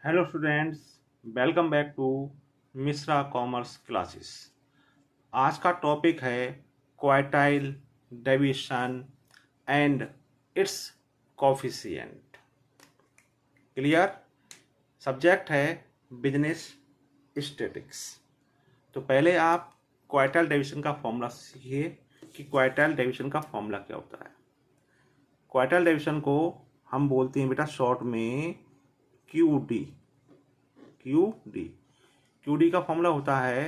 Hello students, welcome back to Mishra commerce classes. आज का topic है quartile deviation and its coefficient. Clear? Subject है business statistics. तो पहले आप क्वार्टाइल डेविएशन का फॉर्मूला सीखिए कि क्वार्टाइल डेविएशन का फॉर्मूला क्या होता है। क्वार्टाइल डेविएशन को हम बोलते हैं बेटा शॉर्ट में QD। QD का फॉर्मूला होता है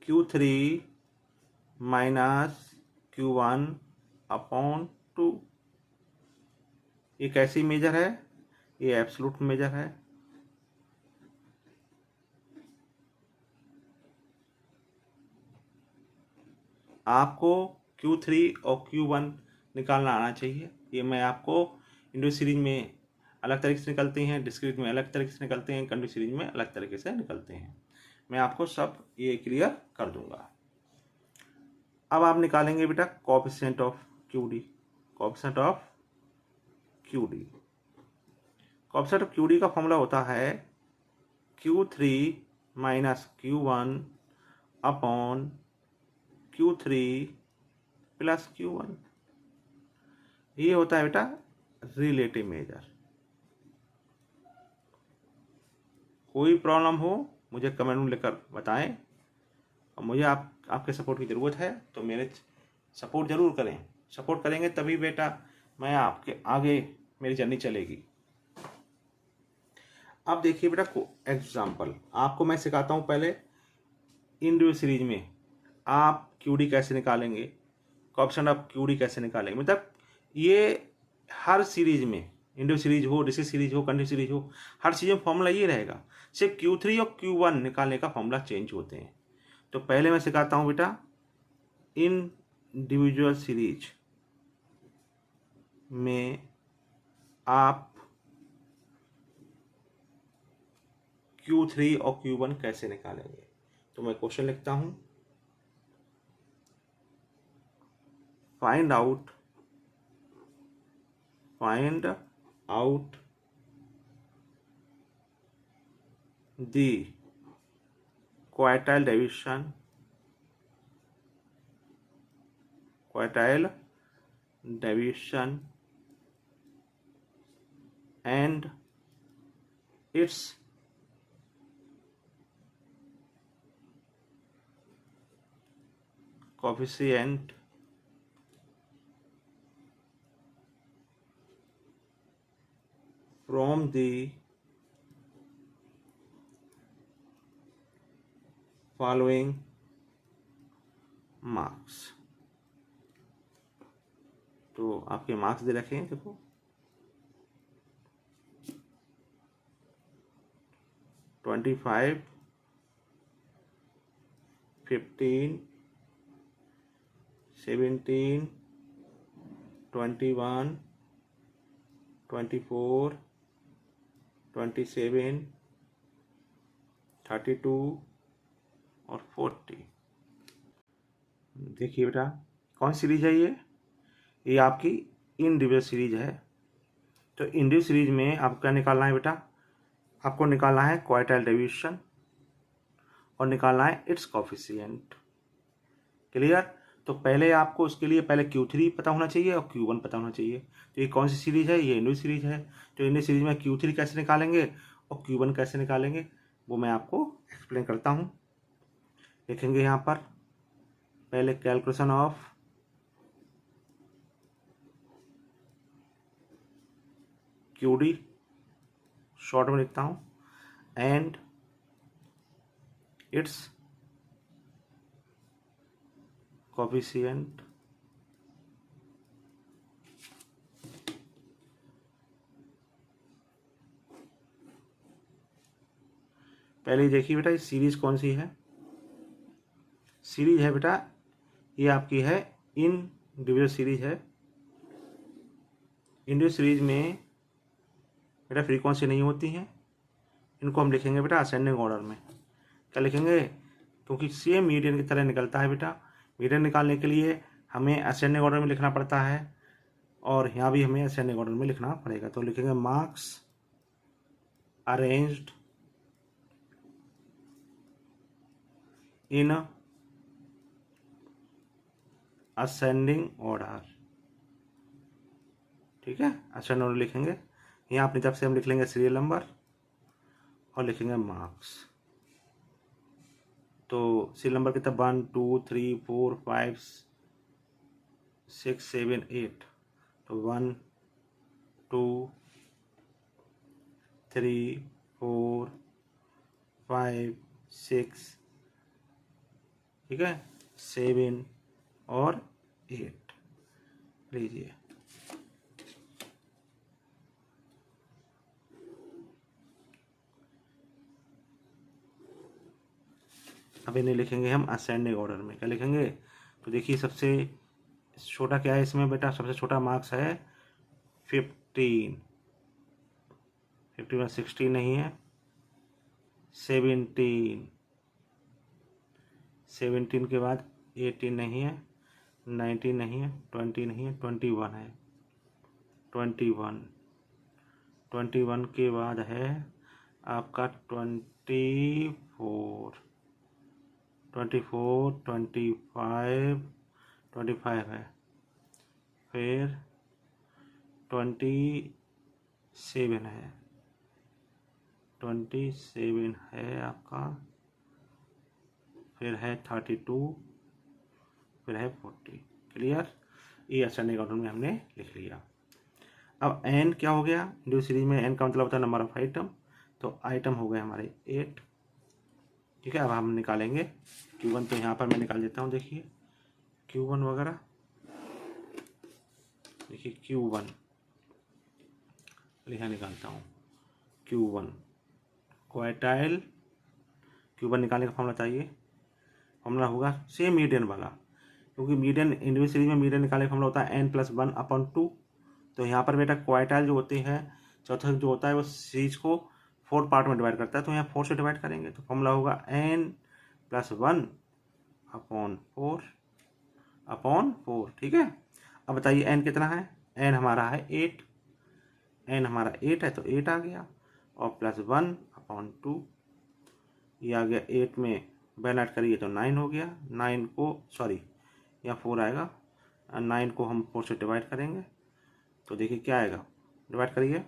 Q3 माइनस Q1 अपॉन 2। ये कैसी मेजर है? ये एब्सोल्यूट मेजर है। आपको Q3 और Q1 निकालना आना चाहिए। ये मैं आपको इंडो सीरीज में अलग तरीके से निकलते हैं, डिस्क्रीट में अलग तरीके से निकलते हैं, कंटिन्यू सीरीज में अलग तरीके से निकलते हैं। मैं आपको सब ये क्लियर कर दूंगा। अब आप निकालेंगे बेटा coefficient of QD। Coefficient of QD का फॉर्मूला होता है Q3 minus Q1 upon Q3 plus Q1। ये होता है बेटा रिलेटिव मेजर। कोई प्रॉब्लम हो मुझे कमेंट में लिखकर बताएं, और मुझे आपके सपोर्ट की ज़रूरत है, तो मेरे सपोर्ट ज़रूर करें। सपोर्ट करेंगे तभी बेटा मैं आपके आगे मेरी जर्नी चलेगी। अब देखिए बेटा एग्जाम्पल आपको मैं सिखाता हूँ। पहले इंडिविजुअल सीरीज में आप QD कैसे निकालेंगे, कोएफिशिएंट ऑफ QD कैसे निकालेंगे। मतलब ये हर सीरीज में, इंडिविजुअल सीरीज हो, डिस्क्रीट सीरीज हो, कंटिन्यू सीरीज हो, हर चीज़ में फॉर्मूला ये रहेगा। सिर्फ Q3 और Q1 निकालने का फॉर्मूला चेंज होते हैं। तो पहले मैं सिखाता हूँ बेटा इंडिविजुअल सीरीज में आप Q3 और Q1 कैसे निकालेंगे। तो मैं क्वेश्चन लिखता हूं, find out the quartile deviation and it's coefficient from the following marks। तो आपके मार्क्स दे रखे हैं, देखो 25, 15, 17, 21, 24, 27, 32 और 40। देखिए बेटा कौन सीरीज है ये आपकी इंडिविजुअल सीरीज है। तो इंडिविजुअल सीरीज में आपको क्या निकालना है बेटा? आपको निकालना है क्वार्टाइल डेविएशन और निकालना है इट्स कोएफिशिएंट। क्लियर? तो पहले आपको उसके लिए पहले Q3 पता होना चाहिए और Q1 पता होना चाहिए। तो ये कौन सी सीरीज है? ये इंडिविजुअल सीरीज है। तो इंडिविजुअल सीरीज में Q3 कैसे निकालेंगे और Q1 कैसे निकालेंगे वो मैं आपको एक्सप्लेन करता हूँ। लिखेंगे यहाँ पर पहले कैलकुलेशन ऑफ QD, शॉर्ट में लिखता हूँ, एंड इट्स कोएफिशिएंट पहले देखिए बेटा ये सीरीज कौन सी है। सीरीज है बेटा ये आपकी है इंडिविजुअल सीरीज है। इंडिविजुअल सीरीज में बेटा फ्रीक्वेंसी नहीं होती हैं। इनको हम लिखेंगे बेटा असेंडिंग ऑर्डर में। क्या लिखेंगे? क्योंकि सेम मीडियन की तरह निकलता है बेटा। मीडियन निकालने के लिए हमें असेंडिंग ऑर्डर में लिखना पड़ता है और यहाँ भी हमें असेंडिंग ऑर्डर में लिखना पड़ेगा। तो लिखेंगे marks arranged in ascending order. ठीक है, असेंडिंग ऑर्डर लिखेंगे। यहाँ अपनी तरफ से हम लिख लेंगे सीरियल नंबर और लिखेंगे मार्क्स। तो सीरियल नंबर कितना 1 2 3 4 5 6 7 8। तो 1 2 3 4 5 6, ठीक है, 7 और 8 लीजिए। अब इन्हें लिखेंगे हम असेंडिंग ऑर्डर में। क्या लिखेंगे? तो देखिए सबसे छोटा क्या है इसमें बेटा? सबसे छोटा मार्क्स है 15। 15 में 16 नहीं है, 17। 17 के बाद 18 नहीं है, 19 नहीं है, 20 नहीं है, 21 है। 21 21 के बाद है आपका 24 24 25 25 है। फिर 27 है, 27 है आपका। फिर है 32, फिर है 40। क्लियर? ये असेंडिंग ऑर्डर में हमने लिख लिया। अब एन क्या हो गया? ड्यू सीरीज में एन का मतलब होता है नंबर ऑफ आइटम। तो आइटम हो गए हमारे 8। ठीक है, अब हम निकालेंगे Q1। तो यहाँ पर मैं निकाल देता हूँ। देखिए Q1 वगैरह, देखिए Q1 यहाँ निकालता हूँ। Q1 क्वार्टाइल, Q1 निकालने का फॉर्मूला चाहिए। फॉर्मूला होगा सेम मीडियन वाला, क्योंकि मीडियन इंडिविजुअल सीरीज में मीडियन निकालने का फॉर्मूला होता है n+1/2। तो यहाँ पर बेटा क्वार्टाइल जो होते हैं, चौथा जो होता है वो सीरीज को 4 पार्ट में डिवाइड करता है। तो यहाँ 4 से डिवाइड करेंगे तो फॉर्मूला होगा n+1/4। ठीक है, अब बताइए n कितना है? n हमारा है 8। n हमारा 8 है तो 8 आ गया, और +1/2 ये आ गया। 8 में बैन ऐड करिए तो 9 हो गया। 9 को सॉरी यहाँ 4 आएगा, 9 को हम 4 से डिवाइड करेंगे तो देखिए क्या आएगा। डिवाइड करिए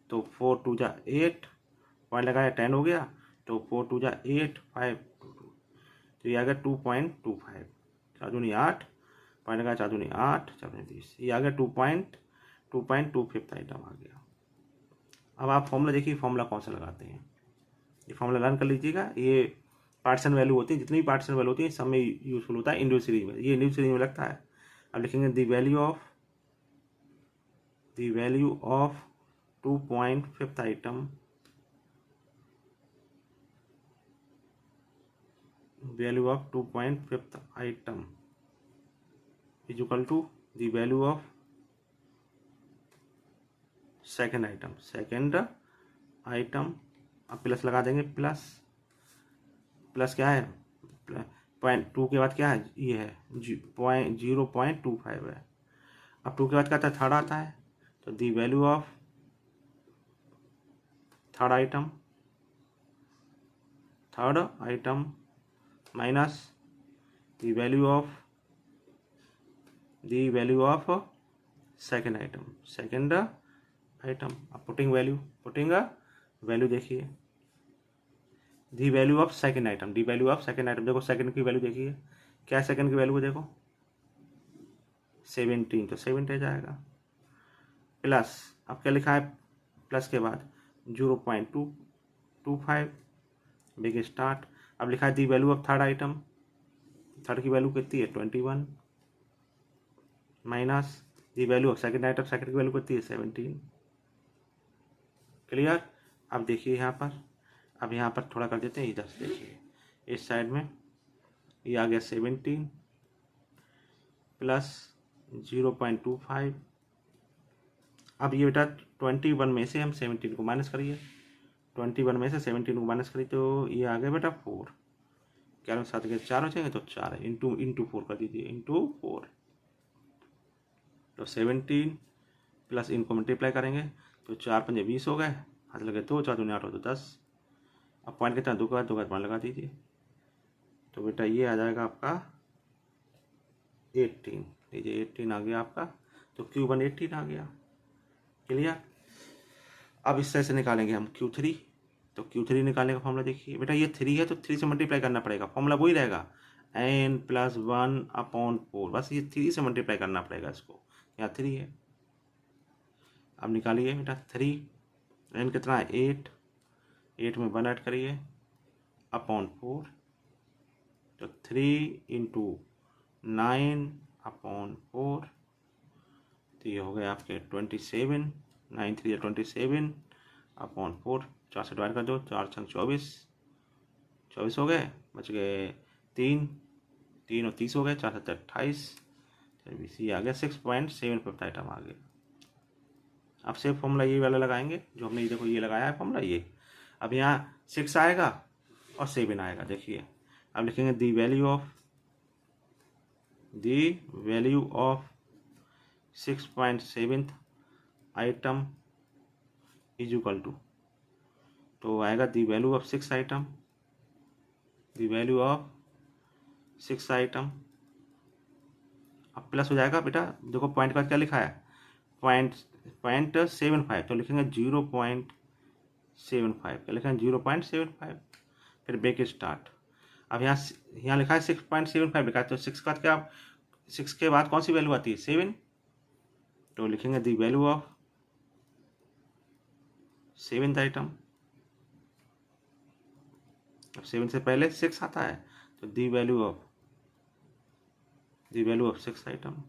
तो 4 2 जा 8, पॉइंट लगाया 10 हो गया। तो 4 2 जा 8 5 2 2, तो ये आ गया 2.25। 4 दूनी 8, पॉइंट लगाया 4 दूनी 8 4 दूनी 20, ये आ गया 2.25 आइटम आ गया। अब आप फॉर्मूला देखिए, फॉर्मूला कौन सा लगाते हैं। ये फॉर्मूला लर्न कर लीजिएगा। ये पार्टीशन वैल्यू होती है, जितनी भी पार्टीशन वैल्यू होती है सब में यूजफुल होता है इंडिविजुअल सीरीज में। ये इंडिविजुअल सीरीज में लगता है। अब लिखेंगे the value of 2.5 item, value of 2.5 item is equal to the value of second item. अब प्लस लगा देंगे। प्लस क्या है? 0.2 के बाद क्या है? ये है 0.25 है। अब 2 के बाद क्या आता है? थर्ड आता है। तो the value of third item minus the value of second item. अब पुटिंग वैल्यू देखिए, the value of second item. देखो सेकेंड की वैल्यू देखिए, क्या है सेकेंड की वैल्यू? देखो 17, तो 70 जाएगा। प्लस अब क्या लिखा है? प्लस के बाद 0.225 बिग स्टार्ट। अब लिखा है the value of third item. Third की वैल्यू कितनी है? 21 minus the value of second item. Second की वैल्यू कितनी है? 17। क्लियर? अब देखिए यहाँ पर, अब यहाँ पर थोड़ा कर देते हैं इधर से। देखिए इस साइड में ये आ गया 17 प्लस 0.25। अब ये बेटा 21 में से हम 17 को माइनस करिए। 21 में से 17 को माइनस करिए तो ये आ गया बेटा 4। क्या लोग साथ के 4 हो जाएंगे तो 4 है, इंटू 4 कर दीजिए, इंटू 4। तो 17 प्लस इनको मल्टीप्लाई करेंगे तो 4 5 20 हो गए। हाथ लगे 2, 4 दूनी 8 हो तो 10। अब पॉइंट कितना 2 का 2 का पॉइंट लगा दीजिए। तो बेटा ये आ जाएगा आपका 18। लीजिए 18 आ गया आपका। तो Q1 18 आ गया। क्लियर। अब इस तरह से निकालेंगे हम Q3। तो Q3 निकालने का फॉर्मूला देखिए बेटा, ये 3 है तो 3 से मल्टीप्लाई करना पड़ेगा। फॉर्मूला वही रहेगा n+1/4। बस ये 3 से मल्टीप्लाई करना पड़ेगा इसको। यहाँ 3 है। अब निकालिए बेटा 3। n कितना है 8। 8 में 1 ऐड करिए अपॉन 4। तो 3 × 9/4। तो ये हो गए आपके 27। 9 3 27/4। 4 से डिवाइड कर दो, 4 छंग 24। 24 हो गए, बच गए 3। 3 और 30 हो गए, 4 7 28। सी आ गया 6.75 आइटम आ गया। अब सेम फॉर्मूला ये वाला लगाएंगे जो हमने देखो ये लगाया है फॉर्मूला ये। अब यहाँ 6 आएगा और 7 आएगा। देखिए अब लिखेंगे the value of 6.7 item is equal to, तो आएगा the value of 6 item. The value of 6 item अब प्लस हो जाएगा बेटा। देखो पॉइंट का क्या लिखा है, 0.75। तो लिखेंगे 0.75। क्या लिखेंगे 0.75। फिर ब्रेक स्टार्ट। अब यहाँ लिखा है 6.75 लिखा है। तो 6 का क्या, 6 के बाद कौन सी वैल्यू आती है 7। तो लिखेंगे the value of 7th item. अब 7 से पहले 6 आता है तो the value of 6 item.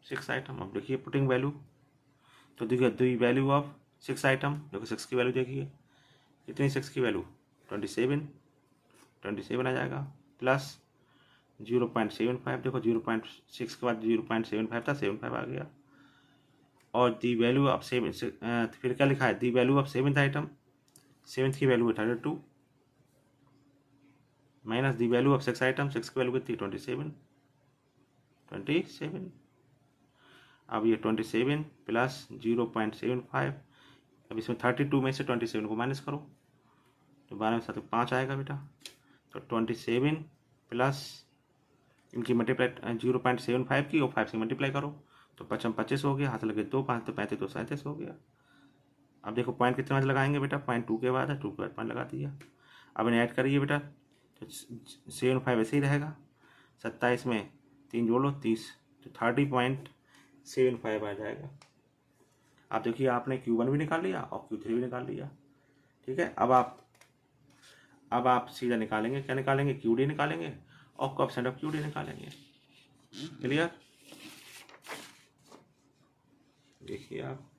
6 item. अब देखिए पुटिंग वैल्यू। तो देखिए दी वैल्यू ऑफ 6 आइटम। देखो 6 की वैल्यू देखिए कितनी, 6 की वैल्यू 27 आ जाएगा प्लस 0.75। देखो 0.6 के बाद 0.75 था, 75 आ गया। और दी वैल्यू ऑफ 7 फिर क्या लिखा है the value of 7th item. 7th की वैल्यू है 32 minus the value of 6 item. 6 की वैल्यू कितनी 27। अब ये 27 प्लस 0.75। अब इसमें 32 में से 27 को माइनस करो तो 12 में 7 5 आएगा बेटा। तो 27 प्लस इनकी मल्टीप्लाई 0.75 की और 5 से मल्टीप्लाई करो तो 25 हो गया। हाथ लगे 2 5 तो 35 तो 37 हो गया। अब देखो पॉइंट कितने बाद लगाएंगे बेटा, पॉइंट 2 के बाद है, 2 के बाद पॉइंट लगा दिया। अब इन्हें ऐड करिए बेटा तो 75 ऐसे ही रहेगा। 27 में 3 जोड़ लो 30, तो 30.75 आ जाएगा। अब देखिए आपने Q1 भी निकाल लिया और Q3 भी निकाल लिया। ठीक है। अब आप सीधा निकालेंगे, क्या निकालेंगे QD निकालेंगे और कोएफिशिएंट ऑफ QD निकालेंगे। क्लियर। देखिए आप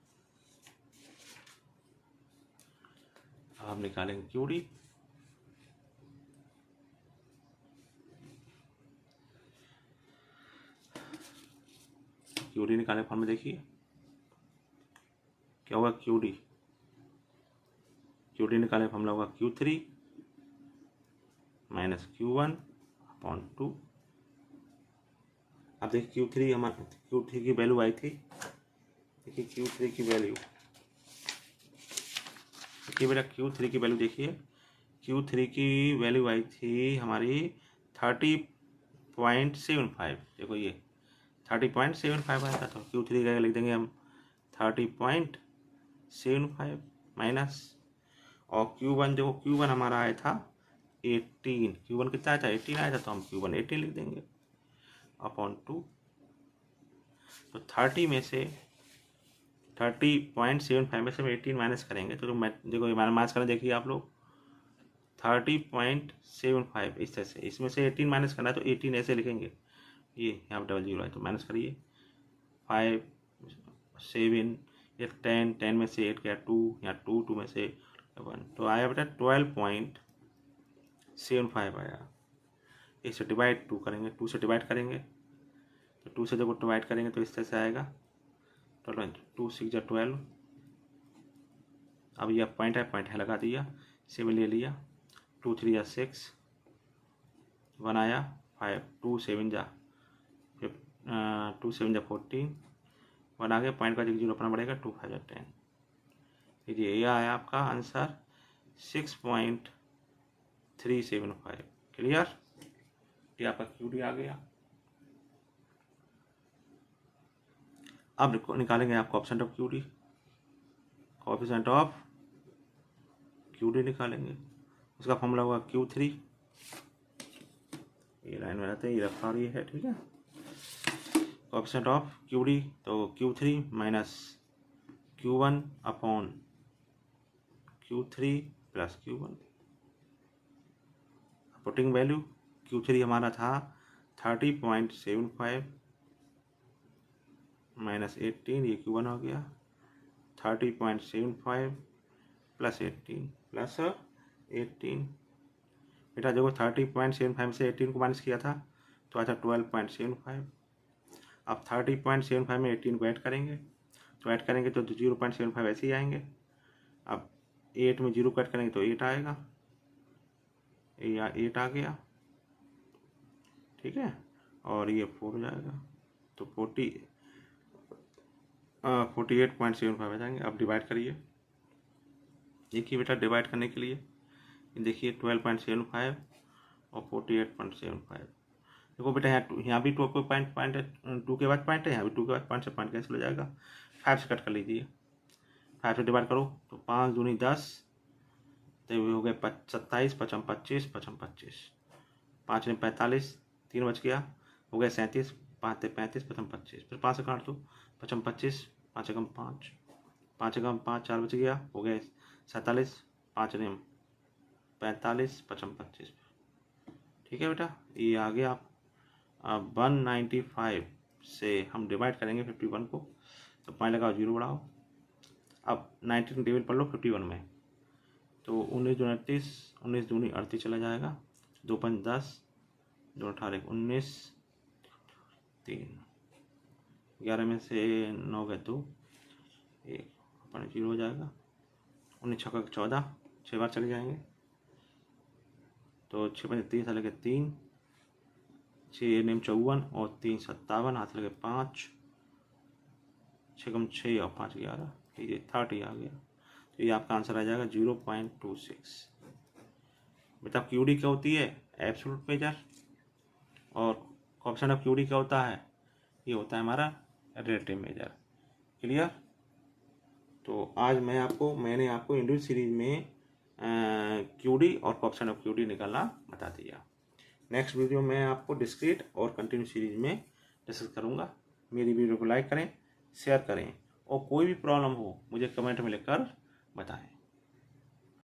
निकालेंगे QD। QD निकालने फॉर्म में देखिए क्या होगा QD निकालने फॉर्मूला होगा Q3 माइनस Q1/2। अब देखिए Q3 की वैल्यू आई थी। देखिए Q3 की वैल्यू देखिए बेटा, Q3 की वैल्यू देखिए। Q3 की वैल्यू आई थी हमारी 30.75। देखो ये 30.75 आया था। तो Q3 का लिख देंगे हम 30.75 माइनस, और Q1 देखो Q1 हमारा आया था 18। Q1 कितना आया था 18 आया था, तो हम Q1 18 लिख देंगे अपॉन 2। तो 30 में से 30.75 में से हम 18 माइनस करेंगे तो देखो माइनस करें, देखिए आप लोग 30.75 इस तरह से, इसमें से 18 माइनस करना है तो 18 ऐसे लिखेंगे। ये यहाँ पर 00 है तो माइनस करिए 5 7 ये 10 में से 8 गया 2, यहाँ 2 में से 1, तो आया बेटा 12.75 आया। इससे डिवाइड 2 करेंगे, 2 से डिवाइड करेंगे तो 2 से देखो डिवाइड करेंगे तो इस तरह से आएगा 2 6 12। अब यह पॉइंट है लगा दिया, 7 ले लिया, 2 3 6 1 आया 5, 2 7 14, 1 आ गया, पॉइंट का 0 अपना बढ़ेगा, 2 5 10। देखिए ये आया आपका आंसर 6.375। क्लियर, ये आपका QD आ गया। अब निकालेंगे आप coefficient of QD, coefficient of QD निकालेंगे। उसका फॉर्मूला होगा Q3, ये लाइन में रहते हैं, ये रखा और ये है, ठीक है। कोएफिशिएंट ऑफ QD तो Q3 minus Q1 upon Q3 plus Q1। Putting value Q3 हमारा था 30.75 माइनस 18, ये Q1 हो गया 30.75 प्लस 18 प्लस 18। बेटा देखो 30.75 से 18 को माइनस किया था तो आया था 12.75। अब 30.75 में 18 को ऐड करेंगे, तो ऐड करेंगे तो 0.75 ऐसे ही आएंगे। अब 8 में 0 को ऐड करेंगे तो 8 आएगा, 8 आ गया, ठीक है। और ये 4 हो जाएगा तो 48.75 आ जाएंगे। अब डिवाइड करिए, देखिए बेटा डिवाइड करने के लिए देखिए 12.75 और 48.75। देखो बेटा यहाँ भी 2 पॉइंट 2 के बाद पॉइंट है, यहाँ भी 2 के बाद पॉइंट से पॉइंट कैंसिल हो जाएगा। 5 से कट कर लीजिए, 5 से डिवाइड करो तो 5 दूनी 10, तो हो गए 27, 55 25, 55 25, 5 में 45, 3 बच गया, हो गया 37, 5 से 35, 55 25, फिर 5 से काट दो 55 25, 5 एकम 5, 5 एकम 5, 4 बच गया, हो गए 47, 5 ने 45, 55 25। ठीक है बेटा, ये आ गया। अब 195 से हम डिवाइड करेंगे 51 को, तो पॉइंट लगाओ 0 बढ़ाओ। अब 19 टेबल पढ़ लो 51 में, तो 19 दूनी 38, 19 दूनी 38 चला जाएगा, 2 5 10, 2 18 19, 3 11 में से 9 गए 2, 1 अपने 0 हो जाएगा। 19 6 14, 6 बार चले जाएंगे, तो 6 5 30 लगे 3, 6 नेम 54 और 3 57, हाथ लगे 5, 6 कम 6 और 5 11, ये 30 आ गया। तो ये आपका आंसर आ जाएगा 0.26। बेटा QD क्या होती है? Absolute major. और कोएफिशिएंट ऑफ QD क्या होता है? ये होता है हमारा रिलेटिव मेजर। क्लियर? तो आज मैंने आपको इंडिविजुअल सीरीज में QD और कोएफिशिएंट ऑफ QD निकालना बता दिया। नेक्स्ट वीडियो में आपको डिस्क्रीट और कंटिन्यू सीरीज में डिस्कस करूँगा। मेरी वीडियो को लाइक करें, शेयर करें और कोई भी प्रॉब्लम हो मुझे कमेंट में लिखकर बताएं।